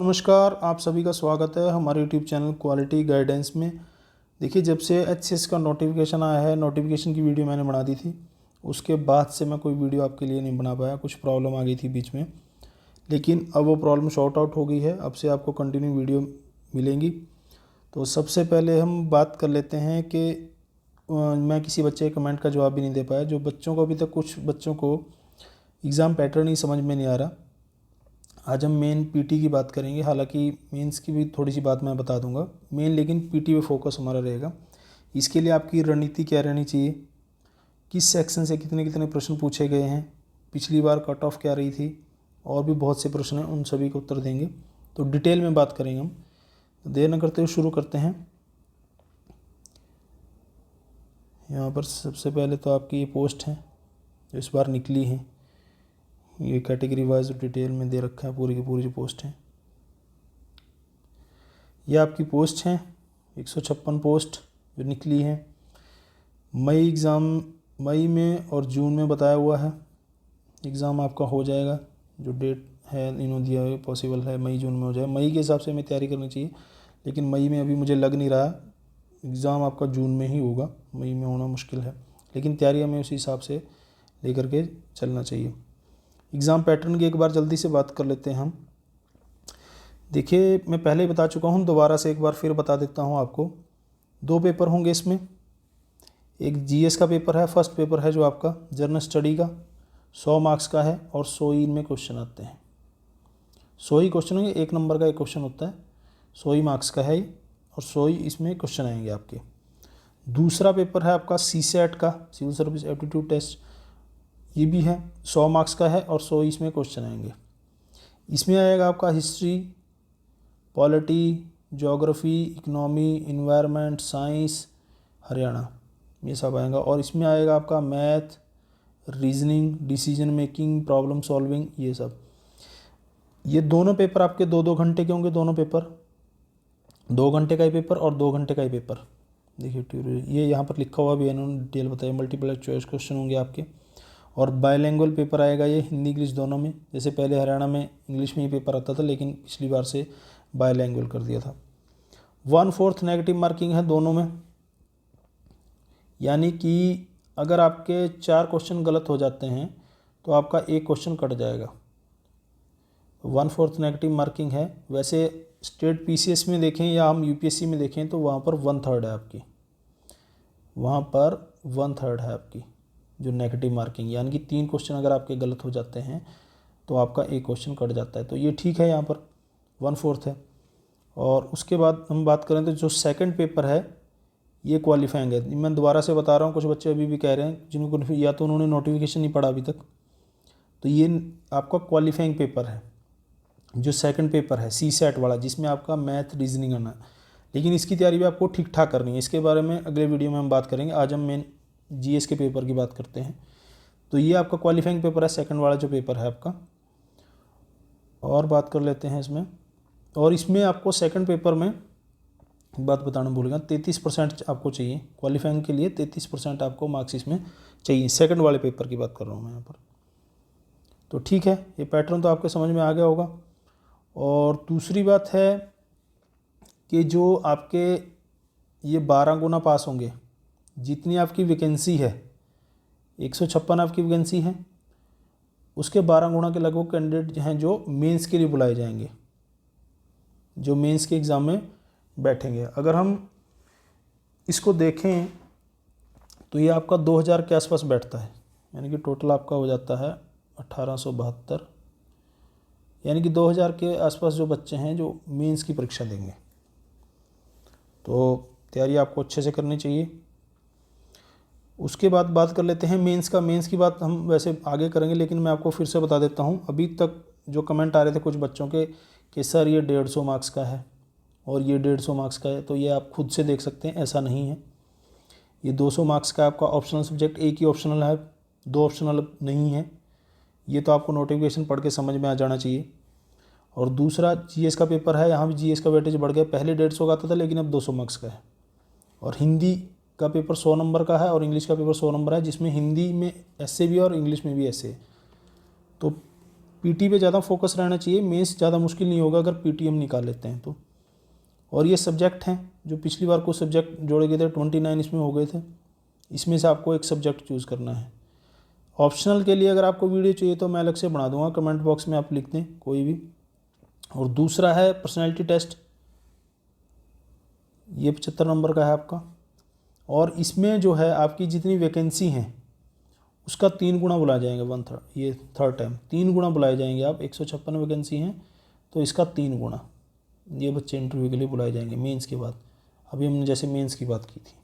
नमस्कार, आप सभी का स्वागत है हमारे यूट्यूब चैनल क्वालिटी गाइडेंस में। देखिए, जब से एचसीएस का नोटिफिकेशन आया है, नोटिफिकेशन की वीडियो मैंने बना दी थी, उसके बाद से मैं कोई वीडियो आपके लिए नहीं बना पाया। कुछ प्रॉब्लम आ गई थी बीच में, लेकिन अब वो प्रॉब्लम सॉर्ट आउट हो गई है। अब से आपको कंटिन्यू वीडियो मिलेंगी। तो सबसे पहले हम बात कर लेते हैं कि मैं किसी बच्चे के कमेंट का जवाब भी नहीं दे पाया। जो बच्चों को अभी तक, कुछ बच्चों को एग्ज़ाम पैटर्न ही समझ में नहीं आ रहा। आज हम मेन पीटी की बात करेंगे, हालांकि मेंस की भी थोड़ी सी बात मैं बता दूंगा मेन, लेकिन पीटी पे फोकस हमारा रहेगा। इसके लिए आपकी रणनीति क्या रहनी चाहिए, किस सेक्शन से कितने कितने प्रश्न पूछे गए हैं, पिछली बार कट ऑफ क्या रही थी, और भी बहुत से प्रश्न हैं, उन सभी का उत्तर देंगे। तो डिटेल में बात करेंगे हम। तो देर न करते हुए शुरू करते हैं। यहाँ पर सबसे पहले तो आपकी ये पोस्ट है जो इस बार निकली है। ये कैटेगरी वाइज डिटेल में दे रखा है, पूरी की पूरी जो पोस्ट है। ये आपकी पोस्ट हैं 156 पोस्ट जो निकली है। मई में और जून में बताया हुआ है एग्ज़ाम आपका हो जाएगा। जो डेट है इन्होंने दिया है, पॉसिबल है मई जून में हो जाए। मई के हिसाब से हमें तैयारी करनी चाहिए, लेकिन मई में अभी मुझे लग नहीं रहा। एग्ज़ाम आपका जून में ही होगा, मई में होना मुश्किल है, लेकिन तैयारी हमें उसी हिसाब से लेकर के चलना चाहिए। एग्ज़ाम पैटर्न की एक बार जल्दी से बात कर लेते हैं हम। देखिए, मैं पहले ही बता चुका हूँ, दोबारा से एक बार फिर बता देता हूँ आपको। 2 पेपर होंगे इसमें। एक जीएस का पेपर है, फर्स्ट पेपर है जो आपका जनरल स्टडी का 100 मार्क्स का है, और 100 ही इनमें क्वेश्चन आते हैं। 100 ही क्वेश्चन होंगे, 1 नंबर का एक क्वेश्चन होता है, 100 ही मार्क्स का है, और 100 ही इसमें क्वेश्चन आएंगे आपके। दूसरा पेपर है आपका सीसेट का, सिविल सर्विस एप्टीट्यूड टेस्ट। ये भी है, 100 मार्क्स का है, और 100 इसमें क्वेश्चन आएंगे। इसमें आएगा आपका history, polity, geography, economy, environment, science, Haryana, ये सब आएगा। और इसमें आएगा आपका math, reasoning, decision making, problem solving, ये सब। ये दोनों पेपर आपके 2-2 घंटे के होंगे। दोनों पेपर 2 घंटे का ही पेपर और 2 घंटे का ही पेपर। देखिए, ये यहाँ पर लिखा हुआ भी है, इन्होंने डिटेल बताया। मल्टीपल चॉइस क्वेश्चन होंगे आपके, और बायलैंग्वेज पेपर आएगा ये, हिंदी इंग्लिश दोनों में। जैसे पहले हरियाणा में इंग्लिश में ही पेपर आता था, लेकिन पिछली बार से बायलैंग्वेज कर दिया था। 1/4 नेगेटिव मार्किंग है दोनों में, यानी कि अगर आपके 4 क्वेश्चन गलत हो जाते हैं तो आपका एक क्वेश्चन कट जाएगा। 1/4 नेगेटिव मार्किंग है। वैसे स्टेट पीसीएस में देखें या हम यूपीएससी में देखें तो वहाँ पर 1/3 है आपकी, वहाँ पर 1/3 है आपकी जो नेगेटिव मार्किंग, यानी कि 3 क्वेश्चन अगर आपके गलत हो जाते हैं तो आपका एक क्वेश्चन कट जाता है। तो ये ठीक है, यहाँ पर 1/4 है। और उसके बाद हम बात करें तो जो सेकंड पेपर है ये क्वालिफाइंग है। मैं दोबारा से बता रहा हूँ, कुछ बच्चे अभी भी कह रहे हैं जिनको या तो उन्होंने नोटिफिकेशन नहीं पढ़ा अभी तक। तो ये आपका क्वालिफाइंग पेपर है, जो सेकंड पेपर है सीसेट वाला, जिसमें आपका मैथ रीजनिंग आना है। लेकिन इसकी तैयारी भी आपको ठीक ठाक करनी है। इसके बारे में अगले वीडियो में हम बात करेंगे। आज हम मेन जीएस के पेपर की बात करते हैं। तो ये आपका क्वालिफाइंग पेपर है, सेकंड वाला जो पेपर है आपका। और बात कर लेते हैं इसमें। और इसमें आपको सेकंड पेपर में बात बताना भूल गया, 33% आपको चाहिए क्वालिफाइंग के लिए। 33% आपको मार्क्स इसमें चाहिए। सेकंड वाले पेपर की बात कर रहा हूँ मैं यहाँ पर। तो ठीक है, ये पैटर्न तो आपके समझ में आ गया होगा। और दूसरी बात है कि जो आपके ये 12 गुना पास होंगे, जितनी आपकी वैकेंसी है, 156 आपकी वैकेंसी है, उसके 12 गुना के लगभग कैंडिडेट हैं जो मेंस के लिए बुलाए जाएंगे, जो मेंस के एग्ज़ाम में बैठेंगे। अगर हम इसको देखें तो ये आपका 2000 के आसपास बैठता है, यानी कि टोटल आपका हो जाता है 1872, यानी कि 2000 के आसपास जो बच्चे हैं जो मेंस की परीक्षा देंगे। तो तैयारी आपको अच्छे से करनी चाहिए। उसके बाद बात कर लेते हैं मेंस का। मेंस की बात हम वैसे आगे करेंगे, लेकिन मैं आपको फिर से बता देता हूँ। अभी तक जो कमेंट आ रहे थे कुछ बच्चों के कि सर ये 150 मार्क्स का है और ये 150 मार्क्स का है, तो ये आप खुद से देख सकते हैं, ऐसा नहीं है। ये 200 मार्क्स का आपका ऑप्शनल सब्जेक्ट, एक ही ऑप्शनल है, 2 ऑप्शनल नहीं है। ये तो आपको नोटिफिकेशन पढ़ के समझ में आ जाना चाहिए। और दूसरा जीएस का पेपर है, यहाँ भी जीएस का वेटेज बढ़ गया। पहले 150 का आता था, लेकिन अब 200 मार्क्स का है। और हिंदी का पेपर 100 नंबर का है, और इंग्लिश का पेपर 100 नंबर है, जिसमें हिंदी में ऐसे भी है और इंग्लिश में भी ऐसे है। तो पीटी पे ज़्यादा फोकस रहना चाहिए, मेंस ज़्यादा मुश्किल नहीं होगा अगर पीटी हम निकाल लेते हैं तो। और ये सब्जेक्ट हैं जो पिछली बार कुछ सब्जेक्ट जोड़े गए थे, 29 इसमें हो गए थे, इसमें से आपको एक सब्जेक्ट चूज़ करना है। ऑप्शनल के लिए अगर आपको वीडियो चाहिए तो मैं अलग से बना दूंगा, कमेंट बॉक्स में आप लिख दें कोई भी। और दूसरा है पर्सनैलिटी टेस्ट, ये 75 नंबर का है आपका, और इसमें जो है आपकी जितनी वैकेंसी हैं उसका 3 गुना बुलाए जाएंगे, 1/3, ये थर्ड टाइम 3 गुना बुलाए जाएंगे आप। 156 वैकेंसी हैं तो इसका 3 गुना ये बच्चे इंटरव्यू के लिए बुलाए जाएंगे मेंस के बाद। अभी हमने जैसे मेंस की बात की थी,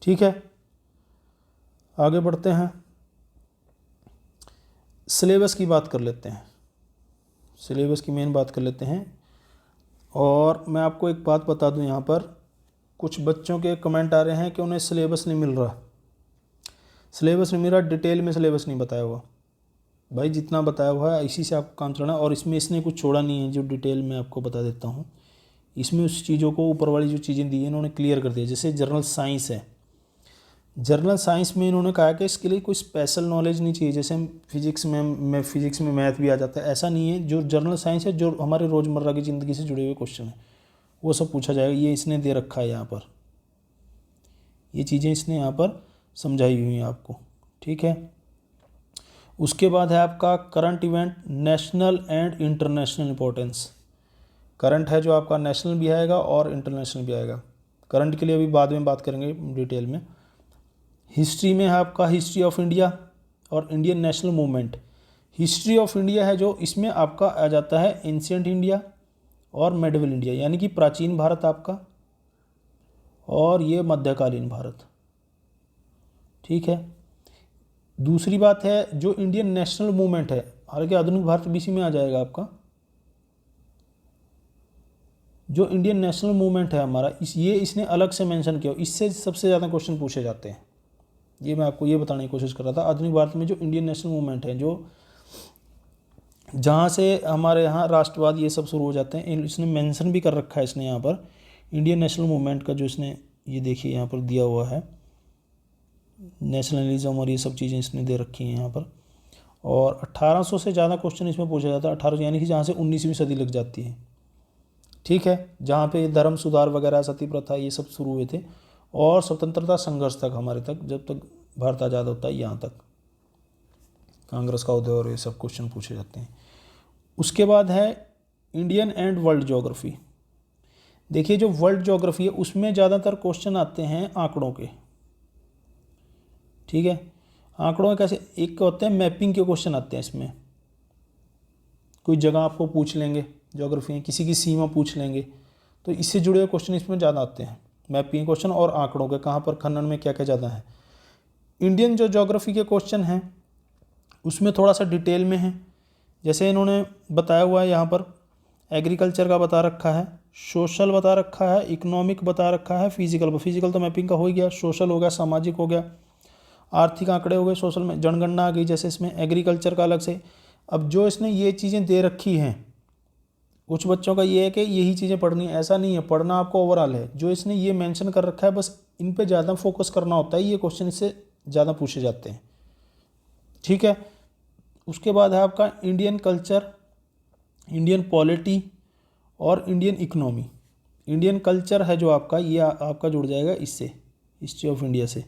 ठीक है। आगे बढ़ते हैं, सिलेबस की बात कर लेते हैं, सिलेबस की मेन बात कर लेते हैं। और मैं आपको एक बात बता दूं, यहाँ पर कुछ बच्चों के कमेंट आ रहे हैं कि उन्हें सिलेबस नहीं मिल रहा, सिलेबस नहीं मिल रहा, डिटेल में सिलेबस नहीं बताया हुआ। भाई जितना बताया हुआ है इसी से आपको काम चलाना है, और इसमें इसने कुछ छोड़ा नहीं है जो डिटेल में आपको बता देता हूँ। इसमें उस चीज़ों को, ऊपर वाली जो चीज़ें दी हैं इन्होंने क्लियर कर दिया। जैसे जनरल साइंस है, जनरल साइंस में इन्होंने कहा कि इसके लिए कोई स्पेशल नॉलेज नहीं चाहिए, जैसे हम फिजिक्स में मैथ भी आ जाता है, ऐसा नहीं है। जो जनरल साइंस है, जो हमारे रोज़मर्रा की ज़िंदगी से जुड़े हुए क्वेश्चन हैं वो सब पूछा जाएगा, ये इसने दे रखा है यहाँ पर, ये चीज़ें इसने यहाँ पर समझाई हुई हैं आपको, ठीक है। उसके बाद है आपका current event, national and international importance. Current है जो आपका नेशनल भी आएगा और इंटरनेशनल भी आएगा। करंट के लिए अभी बाद में बात करेंगे डिटेल में। हिस्ट्री में है आपका हिस्ट्री ऑफ इंडिया और Indian national movement. History of India है जो, इसमें आपका आ जाता है एंशिएंट इंडिया और मेडिवल इंडिया, यानी कि प्राचीन भारत आपका, और ये मध्यकालीन भारत, ठीक है। दूसरी बात है जो इंडियन नेशनल मूवमेंट है, हालांकि आधुनिक भारत भी इसी में आ जाएगा आपका। जो इंडियन नेशनल मूवमेंट है हमारा, ये इसने अलग से मेंशन किया, इससे सबसे ज़्यादा क्वेश्चन पूछे जाते हैं। ये मैं आपको ये बताने की कोशिश कर रहा था। आधुनिक भारत में जो इंडियन नेशनल मूवमेंट है, जो जहाँ से हमारे यहाँ राष्ट्रवाद ये सब शुरू हो जाते हैं, इसने मेंशन भी कर रखा है इसने यहाँ पर इंडियन नेशनल मूवमेंट का, जो इसने ये देखिए यहाँ पर दिया हुआ है, नेशनलिज्म और ये सब चीज़ें इसने दे रखी हैं यहाँ पर। और 1800 से ज़्यादा क्वेश्चन इसमें पूछा जाता है, 1800 यानी कि जहाँ से 19वीं सदी लग जाती है, ठीक है, जहाँ पे धर्म सुधार वगैरह, सती प्रथा ये सब शुरू हुए थे, और स्वतंत्रता संघर्ष तक, हमारे तक, जब तक भारत आज़ाद होता है यहाँ तक, कांग्रेस का उदय और ये सब क्वेश्चन पूछे जाते हैं। उसके बाद है इंडियन एंड वर्ल्ड ज्योग्राफी। देखिए जो वर्ल्ड ज्योग्राफी है उसमें ज़्यादातर क्वेश्चन आते हैं आंकड़ों के, ठीक है। आंकड़ों में कैसे, एक होते हैं मैपिंग के क्वेश्चन आते हैं इसमें, कोई जगह आपको पूछ लेंगे ज्योग्राफी में, किसी की सीमा पूछ लेंगे, तो इससे जुड़े हुए क्वेश्चन इसमें ज़्यादा आते हैं, मैपिंग क्वेश्चन और आंकड़ों के, कहाँ पर खनन में क्या क्या ज़्यादा है। इंडियन जो ज्योग्राफी के क्वेश्चन हैं उसमें थोड़ा सा डिटेल में है, जैसे इन्होंने बताया हुआ है यहाँ पर, एग्रीकल्चर का बता रखा है, सोशल बता रखा है, इकोनॉमिक बता रखा है, फिजिकल तो मैपिंग का हो गया, सोशल हो गया, सामाजिक हो गया, आर्थिक आंकड़े हो गए, सोशल में जनगणना आ गई, जैसे इसमें एग्रीकल्चर का अलग से। अब जो इसने ये चीज़ें दे रखी हैं, कुछ बच्चों का ये है कि यही चीज़ें पढ़नी है, ऐसा नहीं है, पढ़ना आपको ओवरऑल है। जो इसने ये मेंशन कर रखा है बस इन पे ज़्यादा फोकस करना होता है, ये क्वेश्चन इससे ज़्यादा पूछे जाते हैं, ठीक है। उसके बाद है आपका इंडियन कल्चर, इंडियन पॉलिटी और इंडियन इकोनॉमी। इंडियन कल्चर है जो आपका, ये आपका जुड़ जाएगा इससे, हिस्ट्री ऑफ इंडिया से।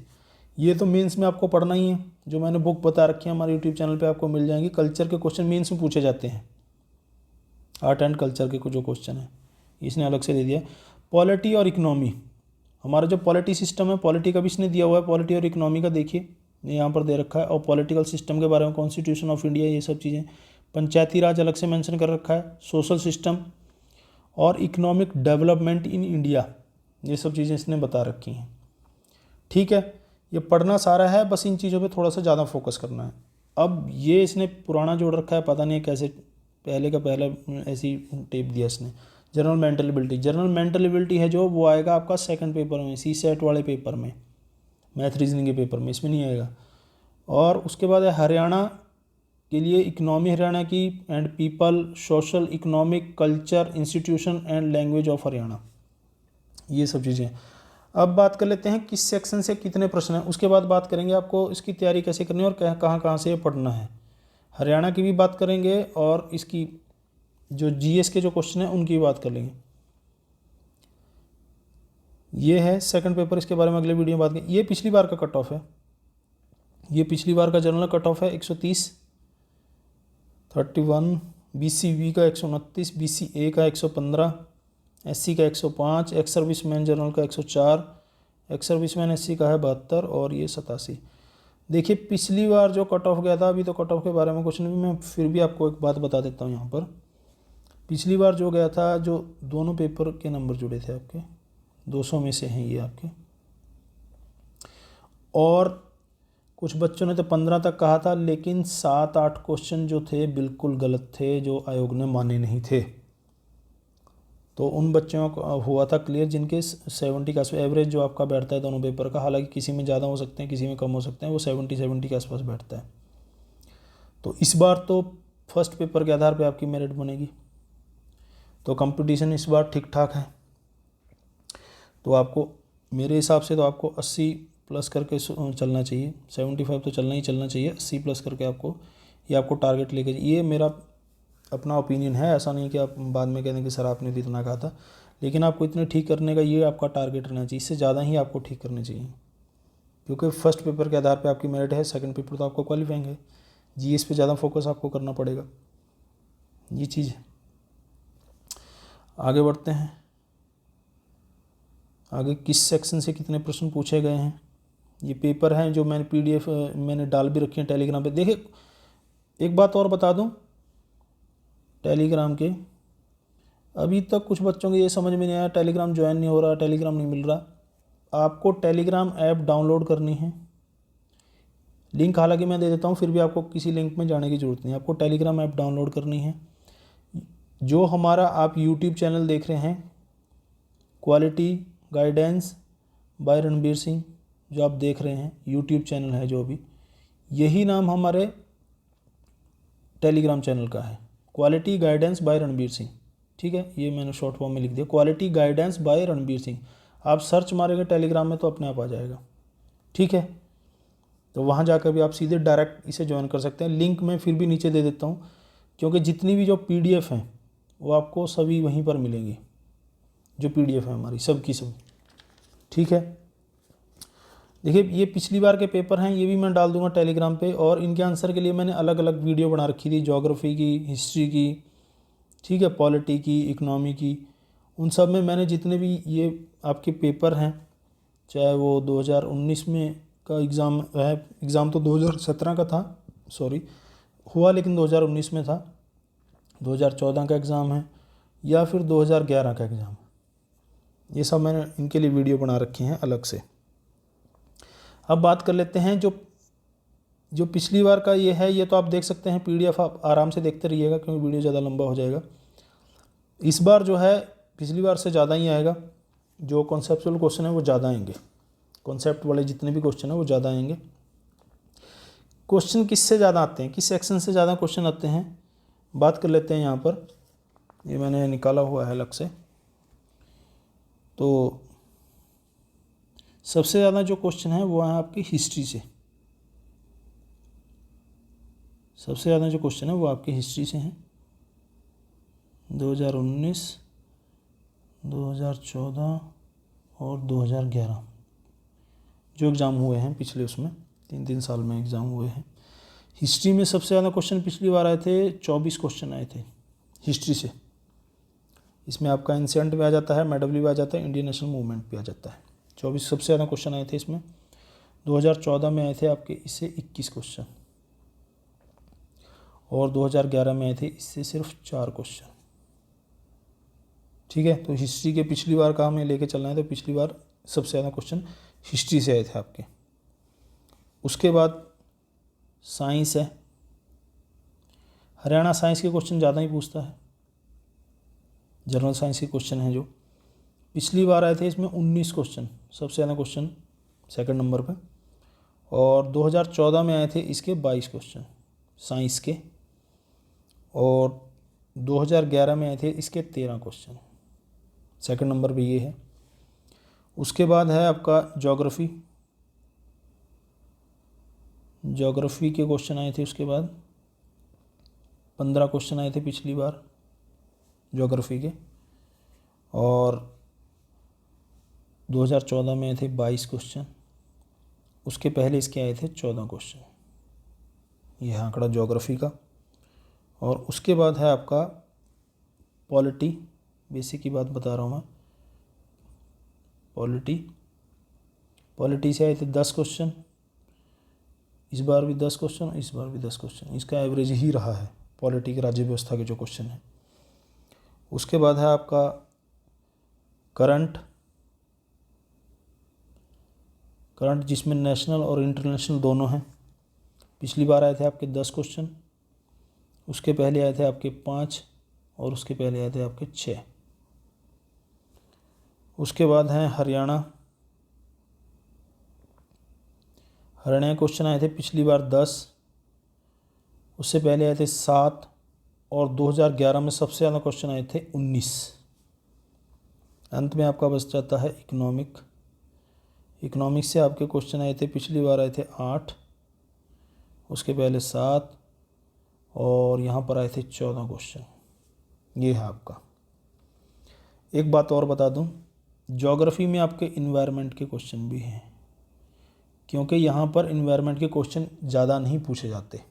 ये तो मेंस में आपको पढ़ना ही है, जो मैंने बुक बता रखी है हमारे यूट्यूब चैनल पे आपको मिल जाएंगी। कल्चर के क्वेश्चन मेंस में पूछे जाते हैं, आर्ट एंड कल्चर के कुछ जो क्वेश्चन है इसने अलग से दे दिया। पॉलिटी और इकोनॉमी, हमारा जो पॉलिटी सिस्टम है, पॉलिटी का भी इसने दिया हुआ है, पॉलिटी और इकोनॉमी का देखिए यहाँ पर दे रखा है, और पॉलिटिकल सिस्टम के बारे में कॉन्स्टिट्यूशन ऑफ इंडिया, ये सब चीज़ें। पंचायती राज अलग से मेंशन कर रखा है, सोशल सिस्टम और इकोनॉमिक डेवलपमेंट इन इंडिया, ये सब चीज़ें इसने बता रखी हैं, ठीक है। ये पढ़ना सारा है, बस इन चीज़ों पे थोड़ा सा ज़्यादा फोकस करना है। अब ये इसने पुराना जोड़ रखा है, पता नहीं कैसे, पहले का पहला ऐसी टेप दिया इसने। General mental ability, general mental ability है जो, वो आएगा आपका सेकंड पेपर में, CSET वाले पेपर में, मैथ रीजनिंग के पेपर में, इसमें नहीं आएगा। और उसके बाद है हरियाणा के लिए इकोनॉमी हरियाणा की, and people, social, economic, culture, institution and language of Haryana, ये सब चीज़ें। अब बात कर लेते हैं किस सेक्शन से कितने प्रश्न हैं, उसके बाद बात करेंगे आपको इसकी तैयारी कैसे करनी है और कहाँ कहाँ से ये पढ़ना है। हरियाणा की भी बात करेंगे और इसकी जो जीएस के जो क्वेश्चन है उनकी भी बात कर लेंगे। ये है सेकंड पेपर, इसके बारे में अगले वीडियो में बात करेंगे। ये पिछली बार का कट ऑफ है, ये पिछली बार का जनरल कट ऑफ है 130, 31, बीसीबी का 129, बीसीए का 115, एससी का 105, एक्स सर्विसमैन जनरल का 104, एक्स सर्विसमैन एससी का है 72 और ये 87। देखिए पिछली बार जो कट ऑफ गया था, अभी तो कट ऑफ के बारे में कुछ नहीं, मैं फिर भी आपको एक बात बता देता हूँ यहाँ पर। पिछली बार जो गया था, जो दोनों पेपर के नंबर जुड़े थे आपके 200 में से हैं ये आपके, और कुछ बच्चों ने तो 15 तक कहा था, लेकिन 7-8 क्वेश्चन जो थे बिल्कुल गलत थे, जो आयोग ने माने नहीं थे। तो उन बच्चों को हुआ था क्लियर जिनके 70 के आसपास एवरेज जो आपका बैठता है दोनों पेपर का, हालांकि किसी में ज़्यादा हो सकते हैं किसी में कम हो सकते हैं, वो 70 के आसपास बैठता है। तो इस बार तो फर्स्ट पेपर के आधार पर आपकी मेरिट बनेगी, तो कंपटीशन इस बार ठीक ठाक है। तो आपको मेरे हिसाब से तो आपको 80 प्लस करके चलना चाहिए, 75 तो चलना चाहिए, 80 प्लस करके आपको ये आपको टारगेट लेके, ये मेरा अपना ओपिनियन है, ऐसा नहीं कि आप बाद में कह दें कि सर आपने भी इतना कहा था, लेकिन आपको इतने ठीक करने का ये आपका टारगेट रहना चाहिए, इससे ज़्यादा ही आपको ठीक करने चाहिए, क्योंकि फर्स्ट पेपर के आधार पर आपकी मेरिट है, सेकेंड पेपर तो आपको क्वालिफाइंग है, जीएस पे ज़्यादा फोकस आपको करना पड़ेगा, ये चीज़ है। आगे बढ़ते हैं, आगे किस सेक्शन से कितने प्रश्न पूछे गए हैं, ये पेपर हैं जो मैंने पीडीएफ मैंने डाल भी रखी है टेलीग्राम पे। देखिए एक बात और बता दूं, टेलीग्राम के अभी तक कुछ बच्चों को ये समझ में नहीं आया, टेलीग्राम ज्वाइन नहीं हो रहा, टेलीग्राम नहीं मिल रहा। आपको टेलीग्राम ऐप डाउनलोड करनी है, लिंक हालांकि मैं दे देता हूँ, फिर भी आपको किसी लिंक में जाने की ज़रूरत नहीं, आपको टेलीग्राम ऐप डाउनलोड करनी है। जो हमारा आप यूट्यूब चैनल देख रहे हैं, quality guidance bye Ranbir Singh, जो आप देख रहे हैं यूट्यूब चैनल है जो भी, यही नाम हमारे टेलीग्राम चैनल का है, quality guidance bye Ranbir Singh. ठीक है, ये मैंने शॉर्ट फॉर्म में लिख दिया, quality guidance bye Ranbir Singh. आप सर्च मारेंगे टेलीग्राम में तो अपने आप आ जाएगा। ठीक है, तो वहाँ जाकर भी आप सीधे डायरेक्ट इसे ज्वाइन कर सकते हैं। लिंक मैं फिर भी नीचे दे देता हूँ, क्योंकि जितनी भी जो पीडीएफ हैं वो आपको सभी वहीं पर मिलेंगी, जो पीडीएफ है हमारी सब की सब। ठीक है, देखिए ये पिछली बार के पेपर हैं, ये भी मैं डाल दूंगा टेलीग्राम पे, और इनके आंसर के लिए मैंने अलग अलग वीडियो बना रखी थी, ज्योग्राफी की, हिस्ट्री की, ठीक है, पॉलिटी की, इकोनॉमी की, उन सब में मैंने जितने भी ये आपके पेपर हैं, चाहे वो 2019 में का एग्ज़ाम है, एग्ज़ाम तो 2017 का था, सॉरी हुआ, लेकिन 2019 में था, 2014 का एग्ज़ाम है, या फिर 2011 का एग्ज़ाम है, ये सब मैंने इनके लिए वीडियो बना रखे हैं अलग से। अब बात कर लेते हैं जो पिछली बार का ये है, ये तो आप देख सकते हैं पीडीएफ, आप आराम से देखते रहिएगा क्योंकि वीडियो ज़्यादा लंबा हो जाएगा। इस बार जो है पिछली बार से ज़्यादा ही आएगा, जो कॉन्सेप्चुअल क्वेश्चन है वो ज़्यादा आएंगे, कॉन्सेप्ट वाले जितने भी क्वेश्चन है वो ज़्यादा आएंगे। क्वेश्चन किससे ज़्यादा आते हैं, किस सेक्शन से ज़्यादा क्वेश्चन आते हैं, बात कर लेते हैं। यहाँ पर ये मैंने निकाला हुआ है अलग से, तो सबसे ज़्यादा जो क्वेश्चन है वो है आपकी हिस्ट्री से, सबसे ज़्यादा जो क्वेश्चन है वो आपकी हिस्ट्री से हैं। 2019, 2014 और 2011 जो एग्ज़ाम हुए हैं पिछले, उसमें 3-3 साल में एग्ज़ाम हुए हैं। हिस्ट्री में सबसे ज़्यादा क्वेश्चन पिछली बार आए थे, 24 क्वेश्चन आए थे हिस्ट्री से। इसमें आपका एंशिएंट भी आ जाता है, मेडवली भी आ जाता है, इंडियन नेशनल मूवमेंट भी आ जाता है। 24 सबसे ज़्यादा क्वेश्चन आए थे इसमें। 2014 में आए थे आपके इससे 21 क्वेश्चन, और 2011 में आए थे इससे सिर्फ 4 क्वेश्चन। ठीक है, तो हिस्ट्री के पिछली बार का हमें लेके चलना है, तो पिछली बार सबसे ज़्यादा क्वेश्चन हिस्ट्री से आए थे आपके। उसके बाद साइंस है, हरियाणा साइंस के क्वेश्चन ज़्यादा ही पूछता है, जनरल साइंस के क्वेश्चन हैं जो पिछली बार आए थे, इसमें 19 क्वेश्चन, सबसे ज़्यादा क्वेश्चन सेकंड नंबर पे। और 2014 में आए थे इसके 22 क्वेश्चन साइंस के, और 2011 में आए थे इसके 13 क्वेश्चन, सेकंड नंबर पे ये है। उसके बाद है आपका ज्योग्राफी, ज्योग्राफी के क्वेश्चन आए थे उसके बाद 15 क्वेश्चन आए थे पिछली बार ज्योग्राफी के, और 2014 में आए थे 22 क्वेश्चन, उसके पहले इसके आए थे 14 क्वेश्चन। यह आंकड़ा ज्योग्राफी का। और उसके बाद है आपका पॉलिटी, बेसिक की बात बता रहा हूँ मैं। पॉलिटी से आए थे 10 क्वेश्चन, इस बार भी 10 क्वेश्चन, इस बार भी 10 क्वेश्चन, इसका एवरेज ही रहा है पॉलिटी के राज्य व्यवस्था के जो क्वेश्चन हैं। उसके बाद है आपका करंट जिसमें नेशनल और इंटरनेशनल दोनों हैं। पिछली बार आए थे आपके 10 क्वेश्चन, उसके पहले आए थे आपके 5, और उसके पहले आए थे आपके 6। उसके बाद हैं हरियाणा क्वेश्चन आए थे पिछली बार 10, उससे पहले आए थे 7, और 2011 में सबसे ज़्यादा क्वेश्चन आए थे 19। अंत में आपका बच जाता है इकोनॉमिक्स से आपके क्वेश्चन आए थे पिछली बार आए थे 8, उसके पहले 7, और यहाँ पर आए थे 14 क्वेश्चन। ये है आपका। एक बात और बता दूँ, ज्योग्राफी में आपके इन्वायरमेंट के क्वेश्चन भी हैं, क्योंकि यहाँ पर इन्वायरमेंट के क्वेश्चन ज़्यादा नहीं पूछे जाते।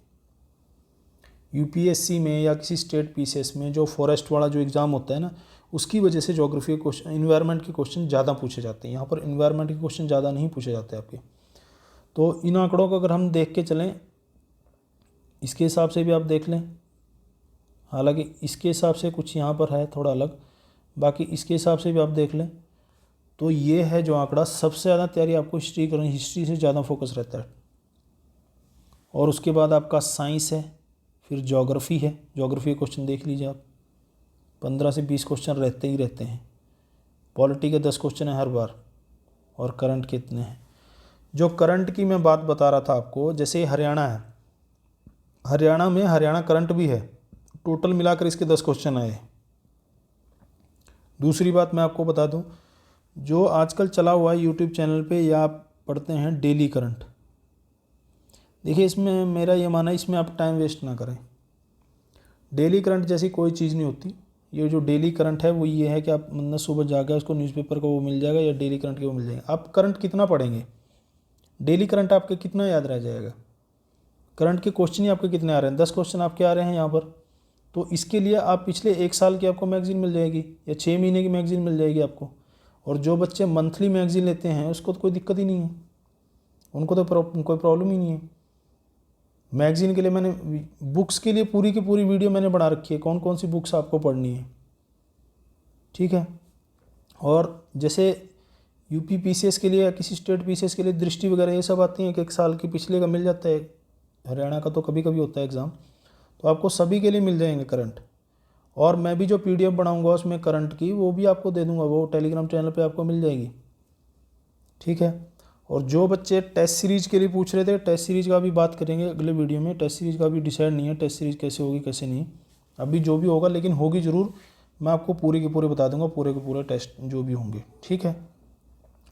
यूपीएससी में या किसी स्टेट पीसीएस में जो फॉरेस्ट वाला जो एग्ज़ाम होता है ना, उसकी वजह से ज्योग्राफी के क्वेश्चन, इन्वायरमेंट के क्वेश्चन ज़्यादा पूछे जाते हैं। यहाँ पर इन्वायरमेंट के क्वेश्चन ज़्यादा नहीं पूछे जाते आपके। तो इन आंकड़ों को अगर हम देख के चलें, इसके हिसाब से भी आप देख लें, हालांकि इसके हिसाब से कुछ यहाँ पर है थोड़ा अलग, बाकी इसके हिसाब से भी आप देख लें, तो ये है जो आंकड़ा। सबसे ज़्यादा तैयारी आपको हिस्ट्री से ज़्यादा फोकस रहता है, और उसके बाद आपका साइंस है, फिर ज्योग्राफी है। ज्योग्राफी के क्वेश्चन देख लीजिए आप, 15 से 20 क्वेश्चन रहते ही रहते हैं। पॉलिटी के 10 क्वेश्चन है हर बार, और करंट के इतने हैं। जो करंट की मैं बात बता रहा था आपको, जैसे हरियाणा है, हरियाणा में हरियाणा करंट भी है, टोटल मिलाकर इसके 10 क्वेश्चन आए। दूसरी बात मैं आपको बता दूं, जो आजकल चला हुआ है यूट्यूब चैनल पे, या आप पढ़ते हैं डेली करंट, देखिए इसमें मेरा ये मानना है, इसमें आप टाइम वेस्ट ना करें। डेली करंट जैसी कोई चीज़ नहीं होती। ये जो डेली करंट है वो ये है कि आप मतलब सुबह जाकर उसको न्यूज़पेपर का वो मिल जाएगा, या डेली करंट के वो मिल जाएगा। आप करंट कितना पढ़ेंगे, डेली करंट आपके कितना याद रह जाएगा। करंट के क्वेश्चन ही आपके कितने आ रहे हैं, 10 क्वेश्चन आपके आ रहे हैं यहाँ पर। तो इसके लिए आप पिछले 1 साल की आपको मैगज़ीन मिल जाएगी, या 6 महीने की मैगज़ीन मिल जाएगी आपको। और जो बच्चे मंथली मैगज़ीन लेते हैं उसको तो कोई दिक्कत ही नहीं है, उनको तो कोई प्रॉब्लम ही नहीं है। मैगज़ीन के लिए मैंने बुक्स के लिए पूरी की पूरी वीडियो मैंने बना रखी है, कौन कौन सी बुक्स आपको पढ़नी है, ठीक है। और जैसे यूपी पीसीएस के लिए या किसी स्टेट पीसीएस के लिए दृष्टि वगैरह ये सब आती हैं कि 1 साल की पिछले का मिल जाता है। हरियाणा का तो कभी कभी होता है एग्ज़ाम, तो आपको सभी के लिए मिल जाएंगे करंट। और मैं भी जो पीडीएफ बनाऊंगा उसमें करंट की, वो भी आपको दे दूंगा, वो टेलीग्राम चैनल पे आपको मिल जाएगी, ठीक है। और जो बच्चे टेस्ट सीरीज़ के लिए पूछ रहे थे, टेस्ट सीरीज़ का भी बात करेंगे अगले वीडियो में। टेस्ट सीरीज़ का भी डिसाइड नहीं है, टेस्ट सीरीज़ कैसे होगी कैसे नहीं, अभी जो भी होगा, लेकिन होगी ज़रूर। मैं आपको पूरे के पूरे बता दूंगा, पूरे के पूरे टेस्ट जो भी होंगे, ठीक है,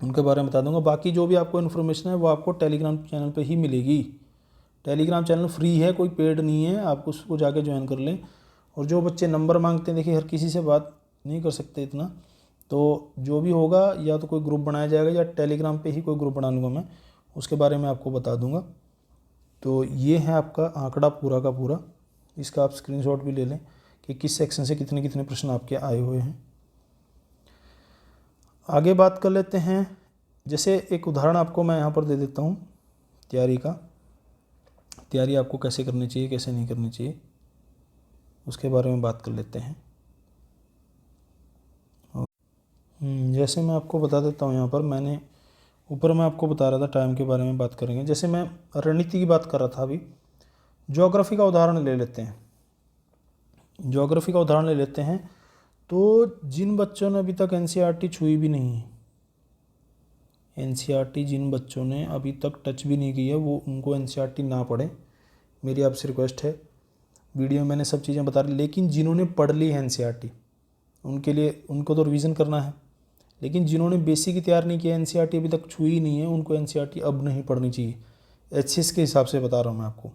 उनके बारे में बता दूंगा। बाकी जो भी आपको इन्फॉर्मेशन है वो आपको टेलीग्राम चैनल पे ही मिलेगी। टेलीग्राम चैनल फ्री है, कोई पेड नहीं है, आप उसको जाके ज्वाइन कर लें। और जो बच्चे नंबर मांगते हैं, देखिए हर किसी से बात नहीं कर सकते इतना, तो जो भी होगा या तो कोई ग्रुप बनाया जाएगा, या टेलीग्राम पे ही कोई ग्रुप बना लूँगा मैं, उसके बारे में आपको बता दूंगा। तो ये है आपका आंकड़ा पूरा का पूरा। इसका आप स्क्रीनशॉट भी ले लें कि किस सेक्शन से कितने कितने प्रश्न आपके आए हुए हैं। आगे बात कर लेते हैं। जैसे एक उदाहरण आपको मैं यहाँ पर दे देता हूँ तैयारी का, तैयारी आपको कैसे करनी चाहिए कैसे नहीं करनी चाहिए, उसके बारे में बात कर लेते हैं। जैसे मैं आपको बता देता हूँ, यहाँ पर मैंने ऊपर मैं आपको बता रहा था टाइम के बारे में बात करेंगे। जैसे मैं रणनीति की बात कर रहा था अभी, ज्योग्राफी का उदाहरण ले लेते हैं। ज्योग्राफी का उदाहरण ले लेते हैं, तो जिन बच्चों ने अभी तक एनसीईआरटी छुई भी नहीं है, एनसीईआरटी जिन बच्चों ने अभी तक टच भी नहीं की है, वो उनको एनसीईआरटी ना पढ़ें, मेरी आपसे रिक्वेस्ट है। वीडियो में मैंने सब चीज़ें बता दी, लेकिन जिन्होंने पढ़ ली है एनसीईआरटी उनके लिए, उनको तो रिवीजन करना है। लेकिन जिन्होंने बेसिक ही तैयार नहीं किया, एनसीईआरटी अभी तक छुई नहीं है, उनको एनसीईआरटी अब नहीं पढ़नी चाहिए। एचएस के हिसाब से बता रहा हूँ मैं आपको,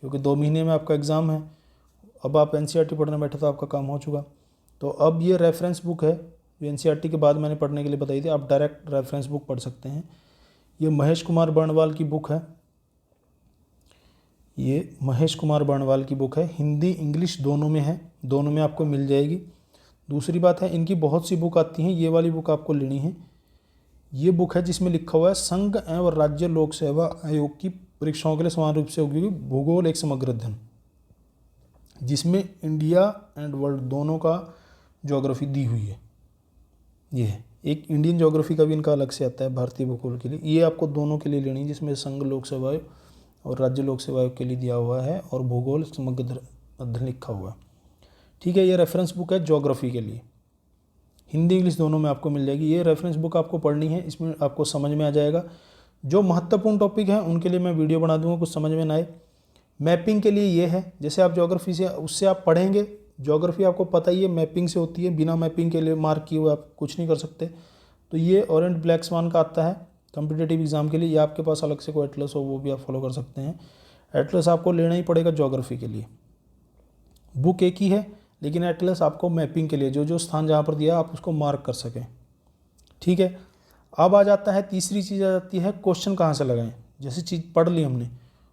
क्योंकि 2 महीने में आपका एग्ज़ाम है, अब आप एनसीईआरटी पढ़ने बैठे तो आपका काम हो चुका। तो अब ये रेफरेंस बुक है जो एनसीईआरटी के बाद मैंने पढ़ने के लिए बताई थी, आप डायरेक्ट रेफरेंस बुक पढ़ सकते हैं। ये महेश कुमार बर्णवाल की बुक है, ये महेश कुमार बर्णवाल की बुक है, हिंदी इंग्लिश दोनों में है, दोनों में आपको मिल जाएगी। दूसरी बात है, इनकी बहुत सी बुक आती हैं, ये वाली बुक आपको लेनी है। ये बुक है जिसमें लिखा हुआ है संघ एवं राज्य लोक सेवा आयोग की परीक्षाओं के लिए समान रूप से होगी भूगोल एक समग्र अध्ययन, जिसमें इंडिया एंड वर्ल्ड दोनों का ज्योग्राफी दी हुई है। ये है एक इंडियन ज्योग्राफी का भी इनका अलग से आता है भारतीय भूगोल के लिए। ये आपको दोनों के लिए लेनी है, जिसमें संघ लोक सेवा आयोग और राज्य लोक सेवा आयोग के लिए दिया हुआ है और भूगोल समग्र अध्ययन लिखा हुआ है। ठीक है, ये रेफरेंस बुक है ज्योग्राफी के लिए, हिंदी इंग्लिश दोनों में आपको मिल जाएगी। ये रेफरेंस बुक आपको पढ़नी है, इसमें आपको समझ में आ जाएगा। जो महत्वपूर्ण टॉपिक हैं उनके लिए मैं वीडियो बना दूंगा, कुछ समझ में ना आए। मैपिंग के लिए ये है, जैसे आप ज्योग्राफी से उससे आप पढ़ेंगे, ज्योग्राफी आपको पता ही है मैपिंग से होती है, बिना मैपिंग के लिए मार्क किए हुए आप कुछ नहीं कर सकते। तो ये ओरिएंट ब्लैक स्वान का आता है कॉम्पिटिटिव एग्जाम के लिए, ये आपके पास अलग से कोई एटलस हो वो भी आप फॉलो कर सकते हैं। एटलस आपको लेना ही पड़ेगा ज्योग्राफी के लिए, बुक एक ही है लेकिन एटलस आपको मैपिंग के लिए जो जो स्थान जहाँ पर दिया आप उसको मार्क कर सकें। ठीक है, अब आ जाता है तीसरी चीज़ आ जाती है क्वेश्चन कहाँ से लगाएं। जैसे चीज़ पढ़ ली हमने,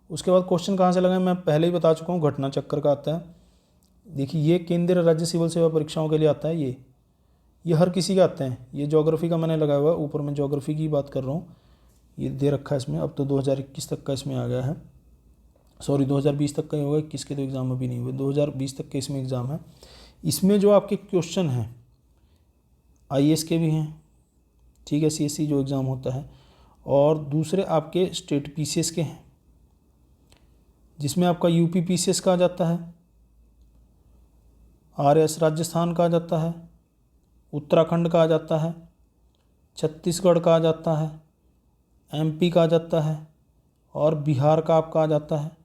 उसके बाद क्वेश्चन कहाँ से लगाएं मैं पहले ही बता चुका हूँ, घटना चक्कर का आता है। देखिए ये केंद्रीय राज्य सिविल सेवा परीक्षाओं के लिए आता है, ये हर किसी का आते हैं। ये ज्योग्राफी का मैंने लगाया हुआ है, ऊपर मैं ज्योग्राफी की बात कर रहा हूँ, ये दे रखा है इसमें। अब तो 2021 तक का इसमें आ गया है, सॉरी 2020 तक का ही होगा, 21 के तो एग्ज़ाम अभी नहीं हुए, 2020 तक के इसमें एग्ज़ाम है। इसमें जो आपके क्वेश्चन हैं आईएएस के भी हैं, ठीक है, सीएससी जो एग्ज़ाम होता है, और दूसरे आपके स्टेट पीसीएस के हैं, जिसमें आपका यूपी पीसीएस का आ जाता है, आरएस राजस्थान का आ जाता है, उत्तराखंड का आ जाता है, छत्तीसगढ़ का आ जाता है, एमपी का आ जाता है और बिहार का आपका आ जाता है।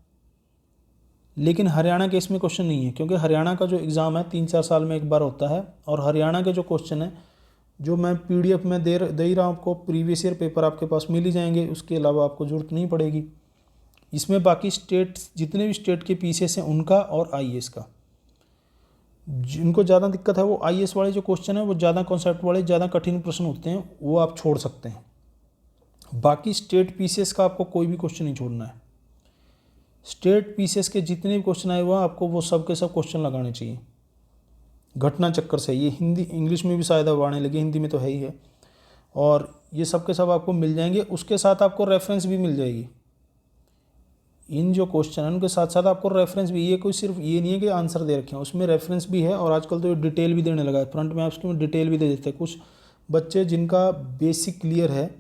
लेकिन हरियाणा के इसमें क्वेश्चन नहीं है, क्योंकि हरियाणा का जो एग्ज़ाम है 3-4 साल में एक बार होता है, और हरियाणा के जो क्वेश्चन है जो मैं पीडीएफ में दे ही रहा हूँ आपको, प्रीवियस ईयर पेपर आपके पास मिल ही जाएंगे, उसके अलावा आपको ज़रूरत नहीं पड़ेगी। इसमें बाकी स्टेट जितने भी स्टेट के पीसीएस हैं उनका और आईएएस का, जिनको ज़्यादा दिक्कत है वो आईएएस वाले जो क्वेश्चन है वो ज़्यादा कॉन्सेप्ट वाले ज़्यादा कठिन प्रश्न होते हैं, वो आप छोड़ सकते हैं। बाकी स्टेट पीसीएस का आपको कोई भी क्वेश्चन नहीं छोड़ना है। स्टेट पीसीएस के जितने भी क्वेश्चन आए हुए हैं आपको वो सब के सब क्वेश्चन लगाने चाहिए घटना चक्कर से। ये हिंदी इंग्लिश में भी शायद अब आने लगे, हिंदी में तो है ही है, और ये सब के सब आपको मिल जाएंगे। उसके साथ आपको रेफरेंस भी मिल जाएगी, इन जो क्वेश्चन हैं उनके साथ साथ आपको रेफरेंस भी, ये कोई सिर्फ ये नहीं है कि आंसर दे रखे हैं, उसमें रेफरेंस भी है। और आजकल तो ये डिटेल भी देने लगा है, फ्रंट में आप उसमें डिटेल भी दे देते हैं। कुछ बच्चे जिनका बेसिक क्लियर है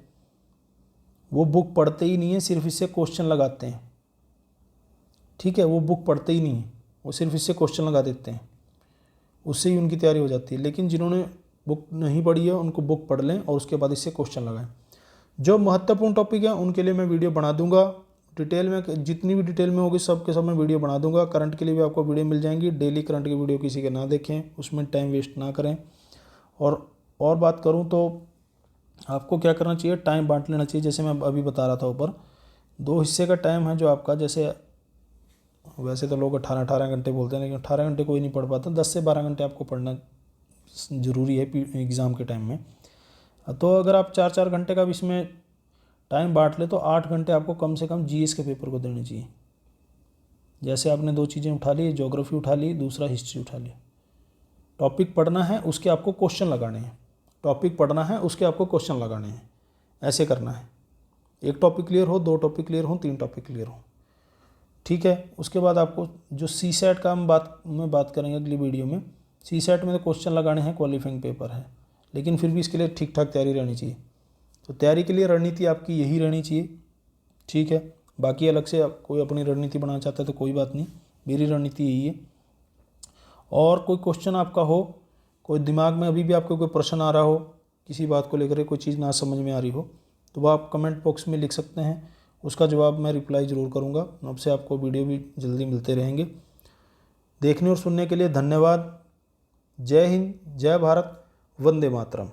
वो बुक पढ़ते ही नहीं है, सिर्फ इससे क्वेश्चन लगाते हैं। ठीक है, वो बुक पढ़ते ही नहीं है, वो सिर्फ इससे क्वेश्चन लगा देते हैं, उससे ही उनकी तैयारी हो जाती है। लेकिन जिन्होंने बुक नहीं पढ़ी है उनको बुक पढ़ लें और उसके बाद इससे क्वेश्चन लगाएं। जो महत्वपूर्ण टॉपिक है उनके लिए मैं वीडियो बना दूंगा डिटेल में, जितनी भी डिटेल में होगी सब के सब मैं वीडियो बना दूंगा। करंट के लिए भी आपको वीडियो मिल जाएंगी, डेली करंट की वीडियो किसी के ना देखें, उसमें टाइम वेस्ट ना करें। और बात करूँ तो आपको क्या करना चाहिए, टाइम बांट लेना चाहिए। जैसे मैं अभी बता रहा था ऊपर, 2 हिस्से का टाइम है जो आपका, जैसे वैसे तो लोग 18 घंटे बोलते हैं, लेकिन 18 घंटे कोई नहीं पढ़ पाता, 10 से 12 घंटे आपको पढ़ना ज़रूरी है एग्ज़ाम के टाइम में। तो अगर आप 4-4 घंटे का भी इसमें टाइम बांट ले तो 8 घंटे आपको कम से कम जीएस के पेपर को देने चाहिए। जैसे आपने 2 चीज़ें उठा ली, ज्योग्राफी उठा ली, दूसरा हिस्ट्री उठा ली। टॉपिक पढ़ना है उसके आपको क्वेश्चन लगाने हैं, टॉपिक पढ़ना है उसके आपको क्वेश्चन लगाने हैं, ऐसे करना है। एक टॉपिक क्लियर हो, 2 टॉपिक क्लियर हो, 3 टॉपिक क्लियर हो। ठीक है, उसके बाद आपको जो सीसेट का हम बात करेंगे अगली वीडियो में। सीसेट में तो क्वेश्चन लगाने हैं, क्वालिफाइंग पेपर है, लेकिन फिर भी इसके लिए ठीक ठाक तैयारी रहनी चाहिए। तो तैयारी के लिए रणनीति आपकी यही रहनी चाहिए। ठीक है, बाकी अलग से कोई अपनी रणनीति बनाना चाहता है तो कोई बात नहीं, मेरी रणनीति यही है। और कोई क्वेश्चन आपका हो, कोई दिमाग में अभी भी आपको कोई प्रश्न आ रहा हो, किसी बात को लेकर कोई चीज़ ना समझ में आ रही हो, तो वह आप कमेंट बॉक्स में लिख सकते हैं, उसका जवाब मैं रिप्लाई ज़रूर करूँगा। अब से आपको वीडियो भी जल्दी मिलते रहेंगे। देखने और सुनने के लिए धन्यवाद। जय हिंद, जय भारत, वंदे मातरम।